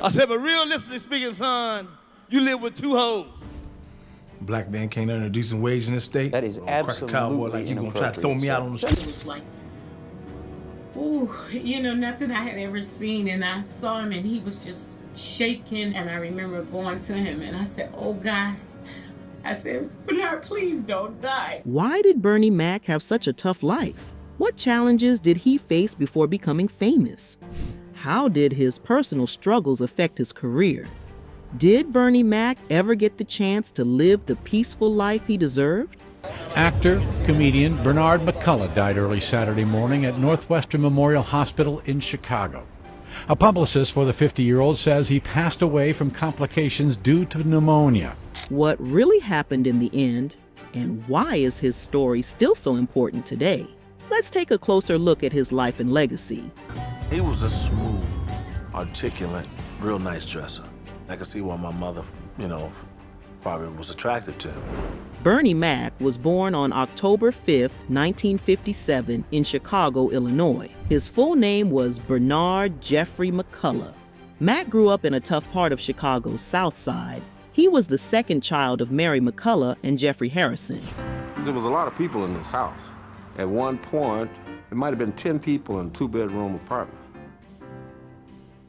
I said, but realistically speaking, son, you live with 2 hoes. Black man can't earn a decent wage in this state. That is absolutely crack a cowboy like you gonna try to throw me out on the street. It was like, ooh, nothing I had ever seen. And I saw him and he was just shaking. And I remember going to him and I said, oh God, I said, Bernard, please don't die. Why did Bernie Mac have such a tough life? What challenges did he face before becoming famous? How did his personal struggles affect his career? Did Bernie Mac ever get the chance to live the peaceful life he deserved? Actor, comedian Bernard McCullough died early Saturday morning at Northwestern Memorial Hospital in Chicago. A publicist for the 50-year-old says he passed away from complications due to pneumonia. What really happened in the end, and why is his story still so important today? Let's take a closer look at his life and legacy. He was a smooth, articulate, real nice dresser. I could see why my mother, probably was attracted to him. Bernie Mac was born on October 5th, 1957 in Chicago, Illinois. His full name was Bernard Jeffrey McCullough. Mac grew up in a tough part of Chicago's South Side. He was the second child of Mary McCullough and Jeffrey Harrison. There was a lot of people in this house. At one point, it might have been 10 people in a 2-bedroom apartment.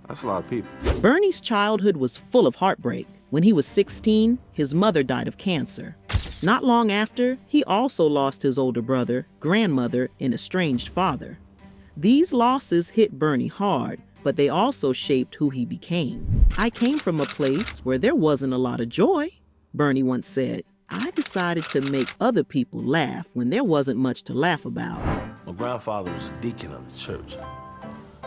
That's a lot of people. Bernie's childhood was full of heartbreak. When he was 16, his mother died of cancer. Not long after, he also lost his older brother, grandmother, and estranged father. These losses hit Bernie hard, but they also shaped who he became. I came from a place where there wasn't a lot of joy, Bernie once said. I decided to make other people laugh when there wasn't much to laugh about. My grandfather was a deacon of the church.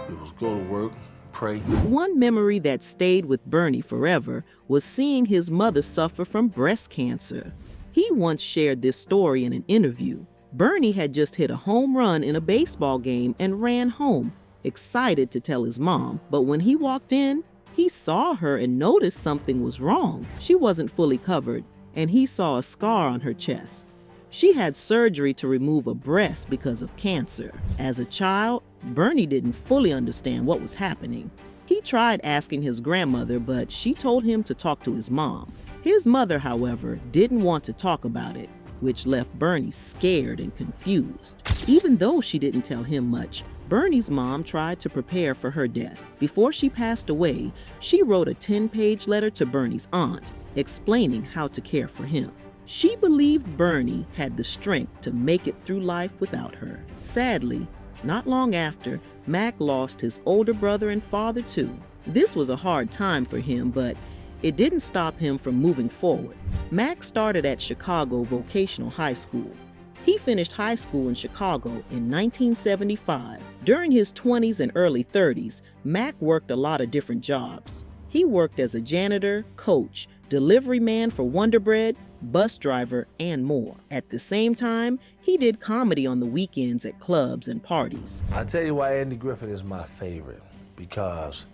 He was go to work, pray. One memory that stayed with Bernie forever was seeing his mother suffer from breast cancer. He once shared this story in an interview. Bernie had just hit a home run in a baseball game and ran home, excited to tell his mom. But when he walked in, he saw her and noticed something was wrong. She wasn't fully covered, and he saw a scar on her chest. She had surgery to remove a breast because of cancer. As a child, Bernie didn't fully understand what was happening. He tried asking his grandmother, but she told him to talk to his mom. His mother, however, didn't want to talk about it, which left Bernie scared and confused. Even though she didn't tell him much, Bernie's mom tried to prepare for her death. Before she passed away, she wrote a 10-page letter to Bernie's aunt, explaining how to care for him. She believed Bernie had the strength to make it through life without her. Sadly, not long after, Mac lost his older brother and father too. This was a hard time for him, but it didn't stop him from moving forward. Mac started at Chicago Vocational High School. He finished high school in Chicago in 1975. During his 20s and early 30s, Mac worked a lot of different jobs. He worked as a janitor, coach, delivery man for Wonder Bread, bus driver, and more. At the same time, he did comedy on the weekends at clubs and parties. I tell you why Andy Griffith is my favorite, because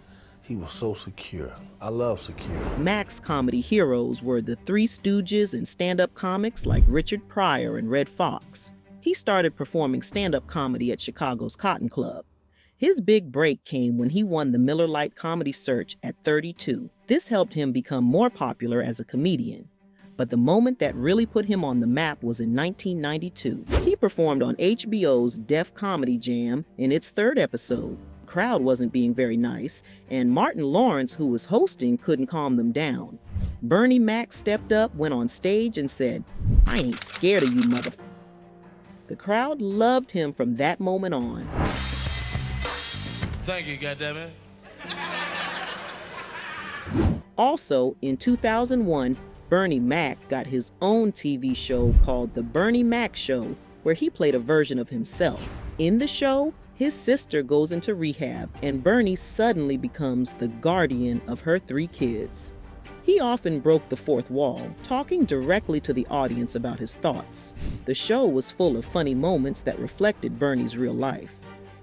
he was so secure. I love security. Mac's comedy heroes were the Three Stooges and stand-up comics like Richard Pryor and Red Fox. He started performing stand-up comedy at Chicago's Cotton Club. His big break came when he won the Miller Lite Comedy Search at 32. This helped him become more popular as a comedian. But the moment that really put him on the map was in 1992. He performed on HBO's Def Comedy Jam in its 3rd episode. The crowd wasn't being very nice, and Martin Lawrence, who was hosting, couldn't calm them down. Bernie Mac stepped up, went on stage, and said, "I ain't scared of you, motherfucker." The crowd loved him from that moment on. Thank you, goddammit. Also, in 2001, Bernie Mac got his own TV show called The Bernie Mac Show, where he played a version of himself. In the show, his sister goes into rehab, and Bernie suddenly becomes the guardian of her 3 kids. He often broke the 4th wall, talking directly to the audience about his thoughts. The show was full of funny moments that reflected Bernie's real life.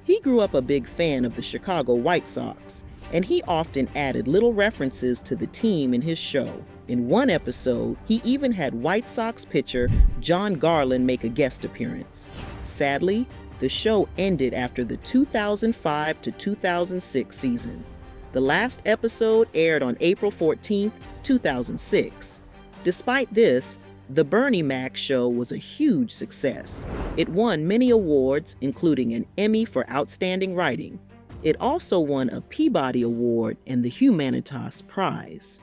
He grew up a big fan of the Chicago White Sox, and he often added little references to the team in his show. In one episode, he even had White Sox pitcher John Garland make a guest appearance. Sadly, the show ended after the 2005 to 2006 season. The last episode aired on April 14, 2006. Despite this, The Bernie Mac Show was a huge success. It won many awards, including an Emmy for Outstanding Writing. It also won a Peabody Award and the Humanitas Prize.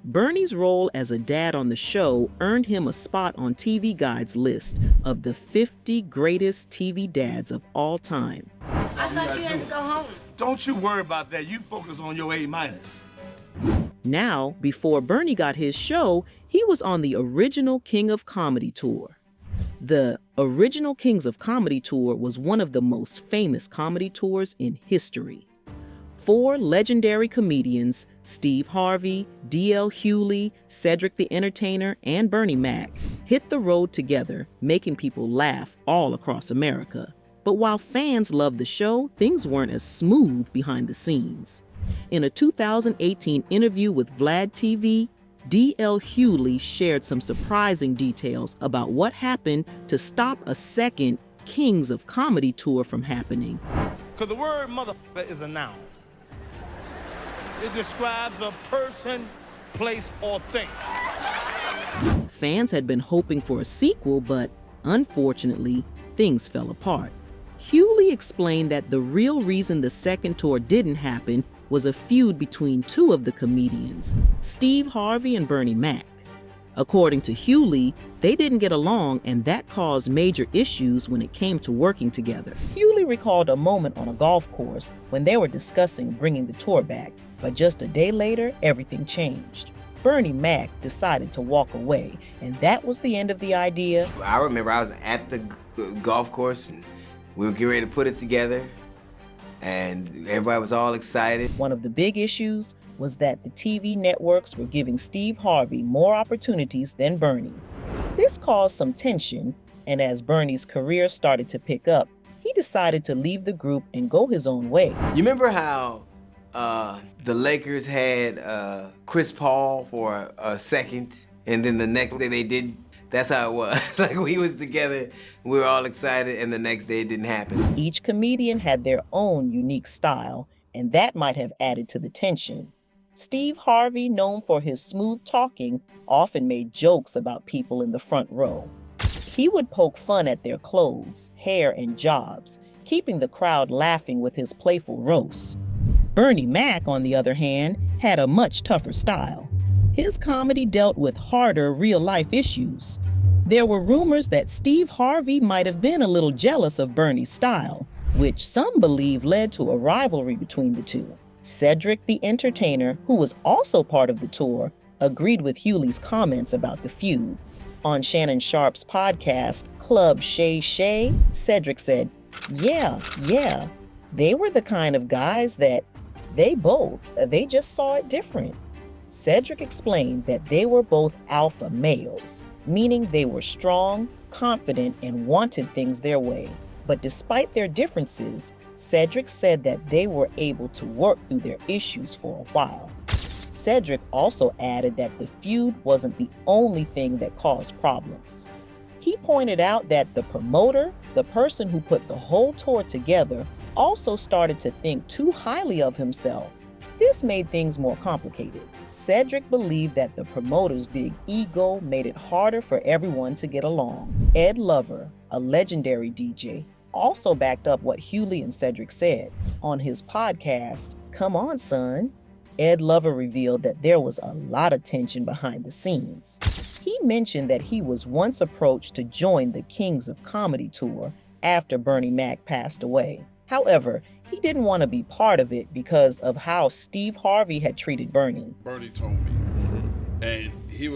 Bernie's role as a dad on the show earned him a spot on TV Guide's list of the 50 greatest TV dads of all time. I thought you had to go home. Don't you worry about that. You focus on your A-minus. Now, before Bernie got his show, he was on the original King of Comedy tour. The original Kings of Comedy tour was one of the most famous comedy tours in history. 4 legendary comedians, Steve Harvey, D.L. Hewley, Cedric the Entertainer, and Bernie Mac, hit the road together, making people laugh all across America. But while fans loved the show, things weren't as smooth behind the scenes. In a 2018 interview with Vlad TV, D.L. Hewley shared some surprising details about what happened to stop a second Kings of Comedy tour from happening. Because the word motherfucker is a noun. It describes a person, place, or thing. Fans had been hoping for a sequel, but unfortunately, things fell apart. Hewley explained that the real reason the second tour didn't happen was a feud between 2 of the comedians, Steve Harvey and Bernie Mac. According to Hewley, they didn't get along, and that caused major issues when it came to working together. Hewley recalled a moment on a golf course when they were discussing bringing the tour back, but just a day later, everything changed. Bernie Mac decided to walk away, and that was the end of the idea. I remember I was at the golf course, and we were getting ready to put it together, and everybody was all excited. One of the big issues was that the TV networks were giving Steve Harvey more opportunities than Bernie. This caused some tension, and as Bernie's career started to pick up, he decided to leave the group and go his own way. You remember how the Lakers had Chris Paul for a second, and then the next day they didn't? That's how it was. Like, we was together, we were all excited, and the next day it didn't happen. Each comedian had their own unique style, and that might have added to the tension. Steve Harvey, known for his smooth talking, often made jokes about people in the front row. He would poke fun at their clothes, hair, and jobs, keeping the crowd laughing with his playful roasts. Bernie Mac, on the other hand, had a much tougher style. His comedy dealt with harder real-life issues. There were rumors that Steve Harvey might have been a little jealous of Bernie's style, which some believe led to a rivalry between the two. Cedric the Entertainer, who was also part of the tour, agreed with Hewley's comments about the feud. On Shannon Sharpe's podcast, Club Shay Shay, Cedric said, yeah, they were the kind of guys that they just saw it different. Cedric explained that they were both alpha males, meaning they were strong, confident, and wanted things their way. But despite their differences, Cedric said that they were able to work through their issues for a while. Cedric also added that the feud wasn't the only thing that caused problems. He pointed out that the promoter, the person who put the whole tour together, also started to think too highly of himself. This made things more complicated. Cedric believed that the promoter's big ego made it harder for everyone to get along. Ed Lover, a legendary DJ, also backed up what Hewley and Cedric said. On his podcast, Come On Son, Ed Lover revealed that there was a lot of tension behind the scenes. He mentioned that he was once approached to join the Kings of Comedy tour after Bernie Mac passed away. However, he didn't want to be part of it because of how Steve Harvey had treated Bernie. Bernie told me, and he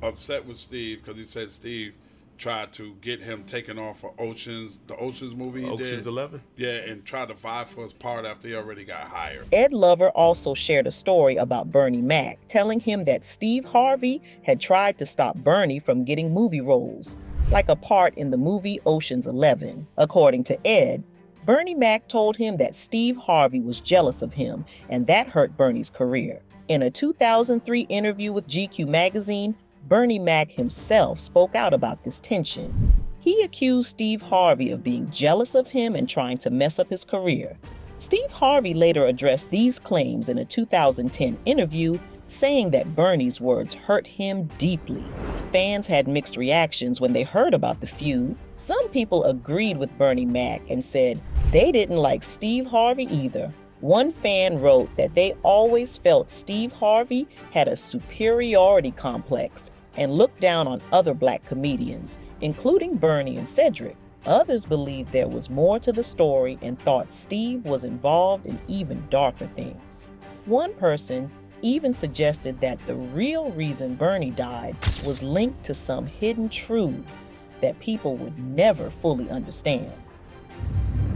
upset with Steve because he said Steve tried to get him taken off for the Oceans movie he did. Ocean's 11? Yeah, and tried to vie for his part after he already got hired. Ed Lover also shared a story about Bernie Mac, telling him that Steve Harvey had tried to stop Bernie from getting movie roles, like a part in the movie Ocean's 11. According to Ed, Bernie Mac told him that Steve Harvey was jealous of him, and that hurt Bernie's career. In a 2003 interview with GQ magazine, Bernie Mac himself spoke out about this tension. He accused Steve Harvey of being jealous of him and trying to mess up his career. Steve Harvey later addressed these claims in a 2010 interview, saying that Bernie's words hurt him deeply. Fans had mixed reactions when they heard about the feud. Some people agreed with Bernie Mac and said they didn't like Steve Harvey either. One fan wrote that they always felt Steve Harvey had a superiority complex and looked down on other black comedians, including Bernie and Cedric. Others believed there was more to the story and thought Steve was involved in even darker things. One person even suggested that the real reason Bernie died was linked to some hidden truths that people would never fully understand.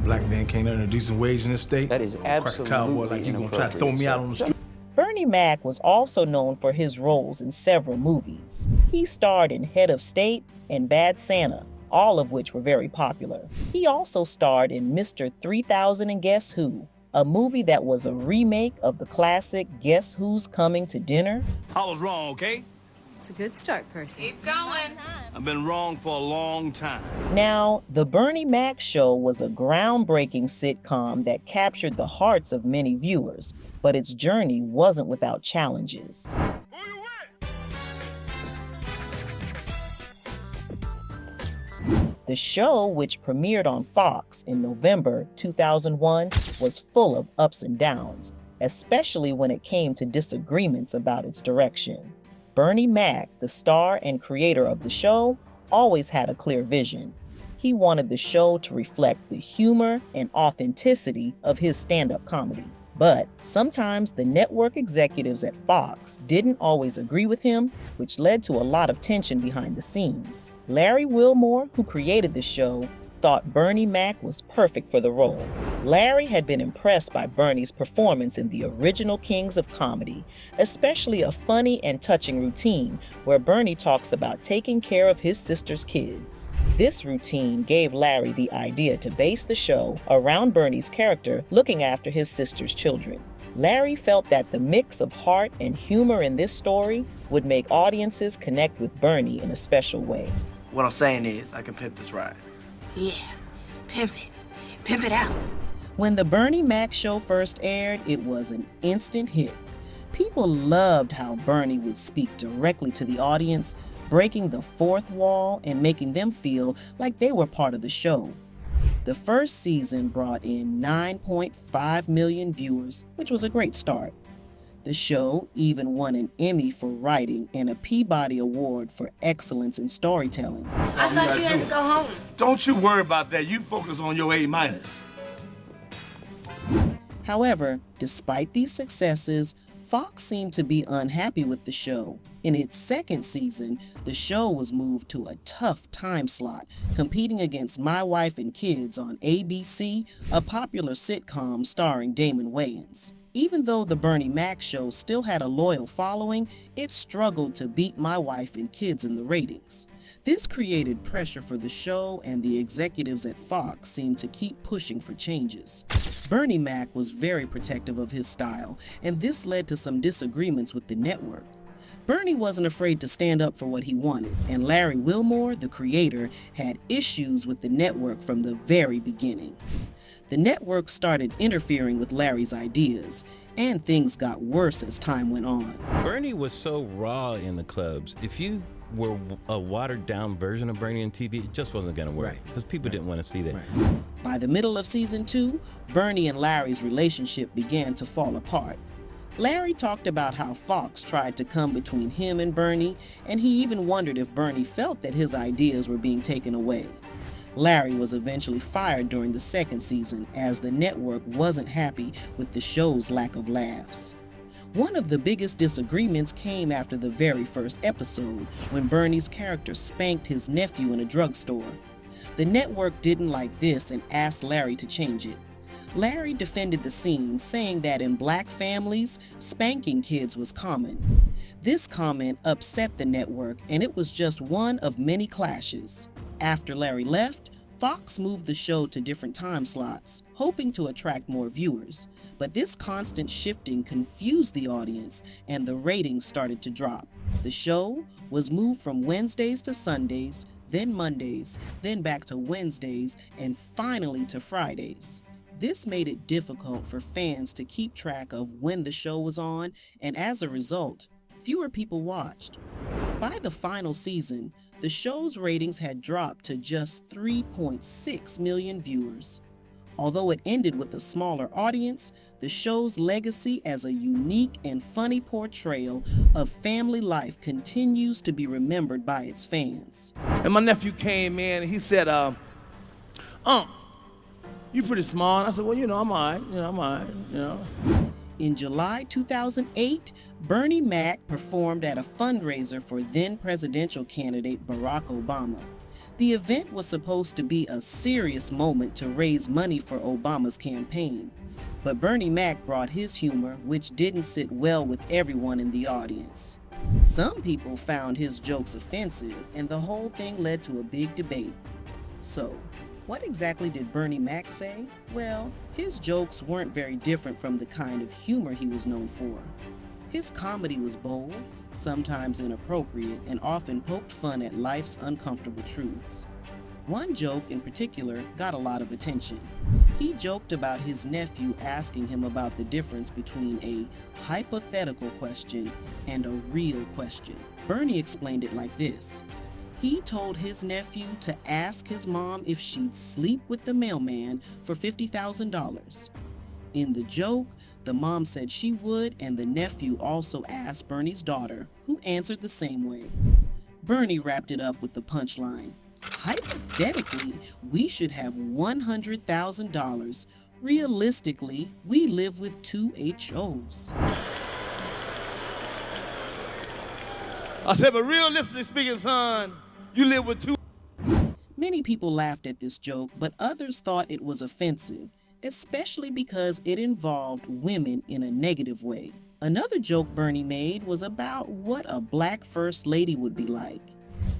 Black man can't earn a decent wage in this state. That is absolutely cowboy like you gonna try to throw me out on the street. Bernie Mac was also known for his roles in several movies. He starred in Head of State and Bad Santa, all of which were very popular. He also starred in Mr. 3000 and Guess Who, a movie that was a remake of the classic Guess Who's Coming to Dinner. I was wrong, okay? It's a good start, Percy. Keep going. I've been wrong for a long time. Now, The Bernie Mac Show was a groundbreaking sitcom that captured the hearts of many viewers, but its journey wasn't without challenges. The show, which premiered on Fox in November 2001, was full of ups and downs, especially when it came to disagreements about its direction. Bernie Mac, the star and creator of the show, always had a clear vision. He wanted the show to reflect the humor and authenticity of his stand-up comedy. But sometimes the network executives at Fox didn't always agree with him, which led to a lot of tension behind the scenes. Larry Wilmore, who created the show, thought Bernie Mac was perfect for the role. Larry had been impressed by Bernie's performance in the original Kings of Comedy, especially a funny and touching routine where Bernie talks about taking care of his sister's kids. This routine gave Larry the idea to base the show around Bernie's character looking after his sister's children. Larry felt that the mix of heart and humor in this story would make audiences connect with Bernie in a special way. What I'm saying is, I can pimp this ride. Yeah, pimp it. Pimp it out. When the Bernie Mac Show first aired, it was an instant hit. People loved how Bernie would speak directly to the audience, breaking the fourth wall and making them feel like they were part of the show. The first season brought in 9.5 million viewers, which was a great start. The show even won an Emmy for writing and a Peabody Award for excellence in storytelling. I thought you had to go home. Don't you worry about that. You focus on your A-. However, despite these successes, Fox seemed to be unhappy with the show. In its second season, the show was moved to a tough time slot, competing against My Wife and Kids on ABC, a popular sitcom starring Damon Wayans. Even though the Bernie Mac Show still had a loyal following, it struggled to beat My Wife and Kids in the ratings. This created pressure for the show, and the executives at Fox seemed to keep pushing for changes. Bernie Mac was very protective of his style, and this led to some disagreements with the network. Bernie wasn't afraid to stand up for what he wanted, and Larry Wilmore, the creator, had issues with the network from the very beginning. The network started interfering with Larry's ideas, and things got worse as time went on. Bernie was so raw in the clubs. If you were a watered-down version of Bernie on TV, it just wasn't going to work because people didn't want to see that. By the middle of season 2, Bernie and Larry's relationship began to fall apart. Larry talked about how Fox tried to come between him and Bernie, and he even wondered if Bernie felt that his ideas were being taken away. Larry was eventually fired during the second season as the network wasn't happy with the show's lack of laughs. One of the biggest disagreements came after the very first episode, when Bernie's character spanked his nephew in a drugstore. The network didn't like this and asked Larry to change it. Larry defended the scene, saying that in black families, spanking kids was common. This comment upset the network, and it was just one of many clashes. After Larry left, Fox moved the show to different time slots, hoping to attract more viewers. But this constant shifting confused the audience, and the ratings started to drop. The show was moved from Wednesdays to Sundays, then Mondays, then back to Wednesdays, and finally to Fridays. This made it difficult for fans to keep track of when the show was on, and as a result, fewer people watched. By the final season, the show's ratings had dropped to just 3.6 million viewers. Although it ended with a smaller audience, the show's legacy as a unique and funny portrayal of family life continues to be remembered by its fans. And my nephew came in and he said, you pretty smart. I said, well, I'm all right, In July 2008, Bernie Mac performed at a fundraiser for then presidential candidate Barack Obama. The event was supposed to be a serious moment to raise money for Obama's campaign. But Bernie Mac brought his humor, which didn't sit well with everyone in the audience. Some people found his jokes offensive, and the whole thing led to a big debate. So, what exactly did Bernie Mac say? Well, his jokes weren't very different from the kind of humor he was known for. His comedy was bold, sometimes inappropriate, and often poked fun at life's uncomfortable truths. One joke in particular got a lot of attention. He joked about his nephew asking him about the difference between a hypothetical question and a real question. Bernie explained it like this. He told his nephew to ask his mom if she'd sleep with the mailman for $50,000. In the joke, the mom said she would, and the nephew also asked Bernie's daughter, who answered the same way. Bernie wrapped it up with the punchline. Hypothetically, we should have $100,000. Realistically, we live with 2 HOs. I said, but realistically speaking, son, you live with 2. Many people laughed at this joke, but others thought it was offensive, especially because it involved women in a negative way. Another joke Bernie made was about what a black first lady would be like.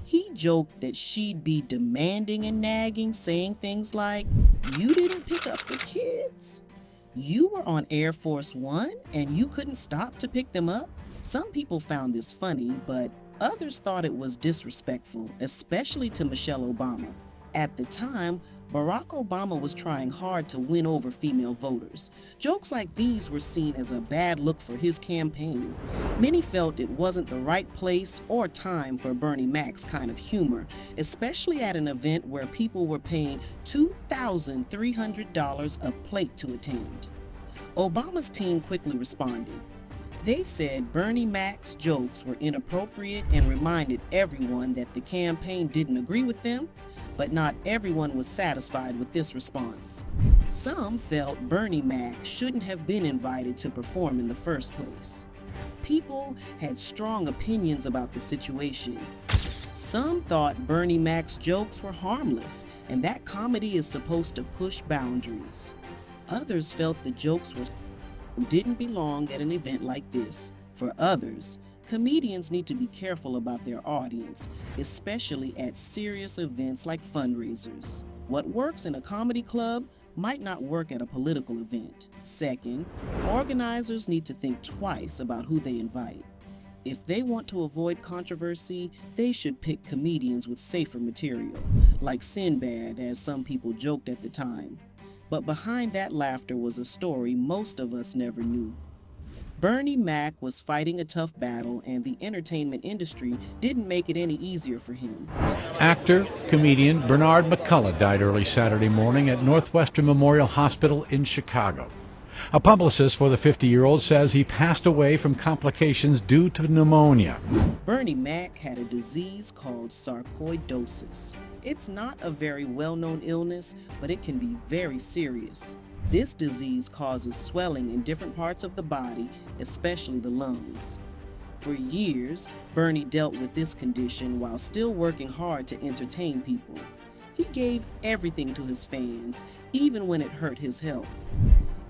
He joked that she'd be demanding and nagging, saying things like, "You didn't pick up the kids? You were on Air Force One and you couldn't stop to pick them up?" Some people found this funny, but others thought it was disrespectful, especially to Michelle Obama. At the time, Barack Obama was trying hard to win over female voters. Jokes like these were seen as a bad look for his campaign. Many felt it wasn't the right place or time for Bernie Mac's kind of humor, especially at an event where people were paying $2,300 a plate to attend. Obama's team quickly responded. They said Bernie Mac's jokes were inappropriate and reminded everyone that the campaign didn't agree with them, but not everyone was satisfied with this response. Some felt Bernie Mac shouldn't have been invited to perform in the first place. People had strong opinions about the situation. Some thought Bernie Mac's jokes were harmless and that comedy is supposed to push boundaries. Others felt the jokes didn't belong at an event like this. For others, comedians need to be careful about their audience, especially at serious events like fundraisers. What works in a comedy club might not work at a political event. Second, organizers need to think twice about who they invite. If they want to avoid controversy, they should pick comedians with safer material, like Sinbad, as some people joked at the time. But behind that laughter was a story most of us never knew. Bernie Mac was fighting a tough battle, and the entertainment industry didn't make it any easier for him. Actor, comedian Bernard McCullough died early Saturday morning at Northwestern Memorial Hospital in Chicago. A publicist for the 50-year-old says he passed away from complications due to pneumonia. Bernie Mac had a disease called sarcoidosis. It's not a very well-known illness, but it can be very serious. This disease causes swelling in different parts of the body, especially the lungs. For years, Bernie dealt with this condition while still working hard to entertain people. He gave everything to his fans, even when it hurt his health.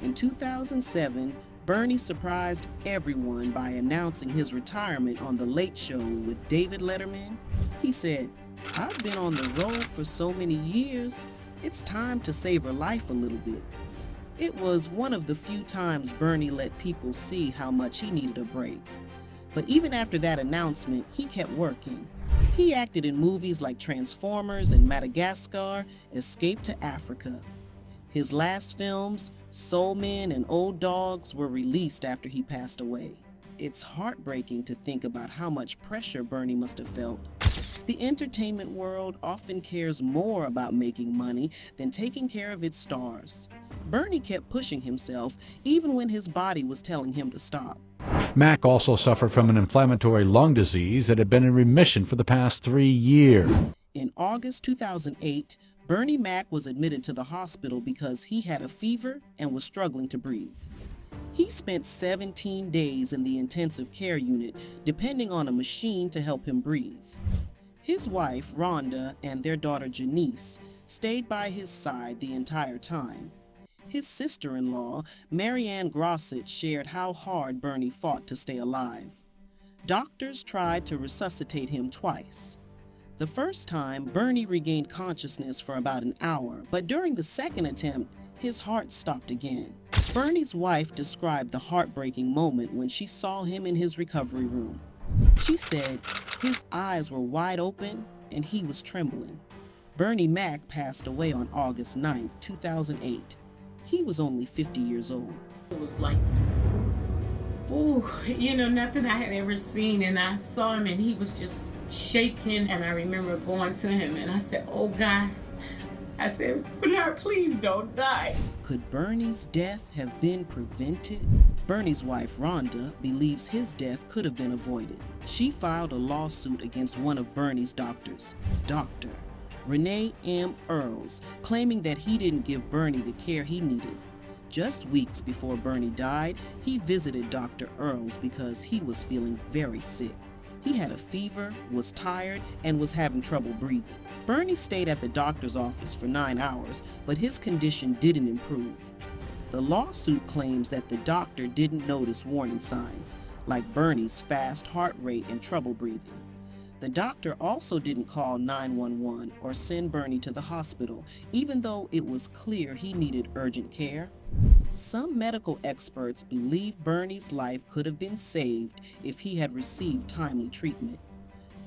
In 2007, Bernie surprised everyone by announcing his retirement on The Late Show with David Letterman. He said, "I've been on the road for so many years, it's time to savor life a little bit." It was one of the few times Bernie let people see how much he needed a break. But even after that announcement, he kept working. He acted in movies like Transformers and Madagascar, Escape to Africa. His last films, Soul Men and Old Dogs, were released after he passed away. It's heartbreaking to think about how much pressure Bernie must have felt. The entertainment world often cares more about making money than taking care of its stars. Bernie kept pushing himself even when his body was telling him to stop. Mack also suffered from an inflammatory lung disease that had been in remission for the past 3 years. In August 2008, Bernie Mac was admitted to the hospital because he had a fever and was struggling to breathe. He spent 17 days in the intensive care unit, depending on a machine to help him breathe. His wife, Rhonda, and their daughter, Janice, stayed by his side the entire time. His sister-in-law, Marianne Grosset, shared how hard Bernie fought to stay alive. Doctors tried to resuscitate him twice. The first time, Bernie regained consciousness for about an hour, but during the second attempt, his heart stopped again. Bernie's wife described the heartbreaking moment when she saw him in his recovery room. She said his eyes were wide open and he was trembling. Bernie Mac passed away on August 9, 2008. He was only 50 years old. It was like, ooh, nothing I had ever seen. And I saw him and he was just shaking. And I remember going to him and I said, oh God, I said, Bernard, please don't die. Could Bernie's death have been prevented? Bernie's wife, Rhonda, believes his death could have been avoided. She filed a lawsuit against one of Bernie's doctors, Dr. Renee M. Earls, claiming that he didn't give Bernie the care he needed. Just weeks before Bernie died, he visited Dr. Earls because he was feeling very sick. He had a fever, was tired, and was having trouble breathing. Bernie stayed at the doctor's office for 9 hours, but his condition didn't improve. The lawsuit claims that the doctor didn't notice warning signs, like Bernie's fast heart rate and trouble breathing. The doctor also didn't call 911 or send Bernie to the hospital, even though it was clear he needed urgent care. Some medical experts believe Bernie's life could have been saved if he had received timely treatment.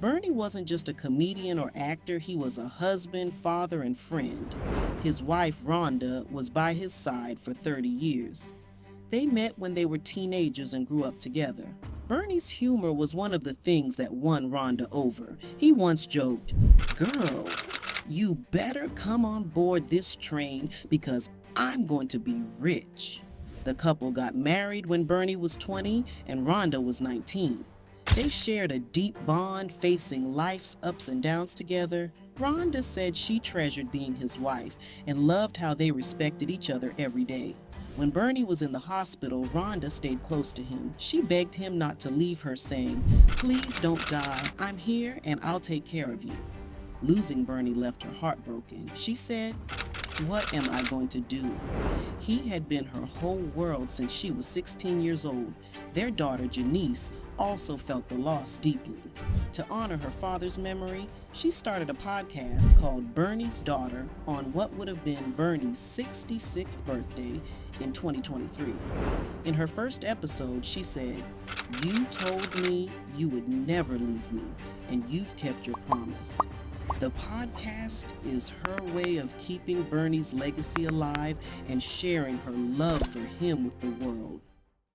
Bernie wasn't just a comedian or actor, he was a husband, father, and friend. His wife, Rhonda, was by his side for 30 years. They met when they were teenagers and grew up together. Bernie's humor was one of the things that won Rhonda over. He once joked, "Girl, you better come on board this train because I'm going to be rich." The couple got married when Bernie was 20 and Rhonda was 19. They shared a deep bond, facing life's ups and downs together. Rhonda said she treasured being his wife and loved how they respected each other every day. When Bernie was in the hospital, Rhonda stayed close to him. She begged him not to leave her, saying, "Please don't die. I'm here and I'll take care of you." Losing Bernie left her heartbroken. She said, "What am I going to do?" He had been her whole world since she was 16 years old. Their daughter, Janice, also felt the loss deeply. To honor her father's memory, she started a podcast called Bernie's Daughter on what would have been Bernie's 66th birthday in 2023. In her first episode, she said, "You told me you would never leave me, and you've kept your promise." The podcast is her way of keeping Bernie's legacy alive and sharing her love for him with the world.